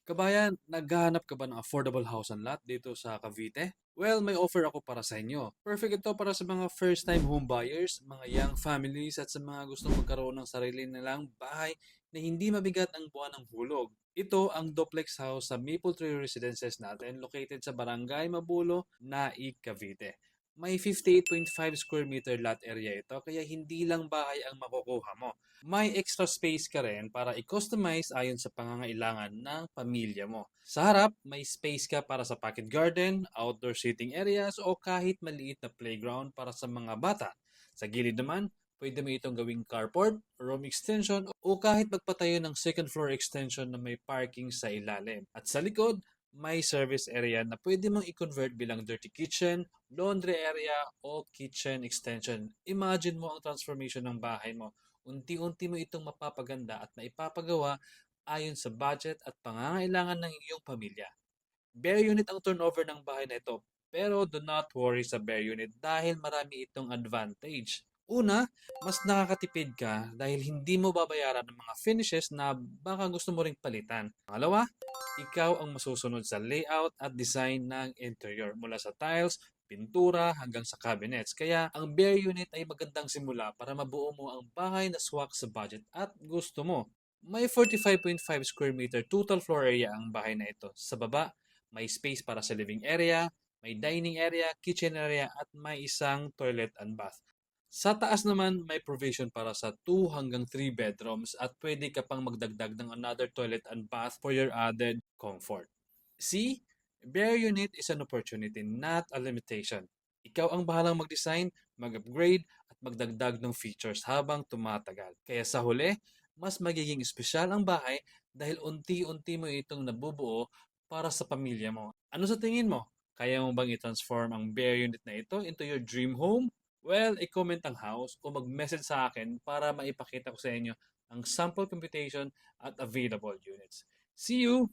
Kabayan, naghahanap ka ba ng affordable house and lot dito sa Cavite? Well, may offer ako para sa inyo. Perfect ito para sa mga first-time home buyers, mga young families at sa mga gustong magkaroon ng sarili nilang bahay na hindi mabigat ang buwan ng hulog. Ito ang duplex house sa Maple Tree Residences natin located sa Barangay Mabulo, Naik, Cavite. May 58.5 square meter lot area ito kaya hindi lang bahay ang makukuha mo. May extra space ka rin para i-customize ayon sa pangangailangan ng pamilya mo. Sa harap, may space ka para sa pocket garden, outdoor seating areas o kahit maliit na playground para sa mga bata. Sa gilid naman, pwede mo itong gawing carport, room extension o kahit magpatayo ng second floor extension na may parking sa ilalim. At sa likod, may service area na pwede mong i-convert bilang dirty kitchen, laundry area o kitchen extension. Imagine mo ang transformation ng bahay mo. Unti-unti mo itong mapapaganda at maipapagawa ayon sa budget at pangangailangan ng iyong pamilya. Bare unit ang turnover ng bahay na ito, pero do not worry sa bare unit dahil marami itong advantage. Una, mas nakakatipid ka dahil hindi mo babayaran ng mga finishes na baka gusto mo ring palitan. Pangalawa, ikaw ang masusunod sa layout at design ng interior mula sa tiles, pintura hanggang sa cabinets. Kaya ang bare unit ay magandang simula para mabuo mo ang bahay na swak sa budget at gusto mo. May 45.5 square meter total floor area ang bahay na ito. Sa baba, may space para sa living area, may dining area, kitchen area at may isang toilet and bath. Sa taas naman, may provision para sa 2 hanggang 3 bedrooms at pwede ka pang magdagdag ng another toilet and bath for your added comfort. See, bare unit is an opportunity, not a limitation. Ikaw ang bahalang mag-design, mag-upgrade at magdagdag ng features habang tumatagal. Kaya sa huli, mas magiging espesyal ang bahay dahil unti-unti mo itong nabubuo para sa pamilya mo. Ano sa tingin mo? Kaya mo bang i-transform ang bare unit na ito into your dream home? Well, i-comment ang house o mag-message sa akin para maipakita ko sa inyo ang sample computation at available units. See you!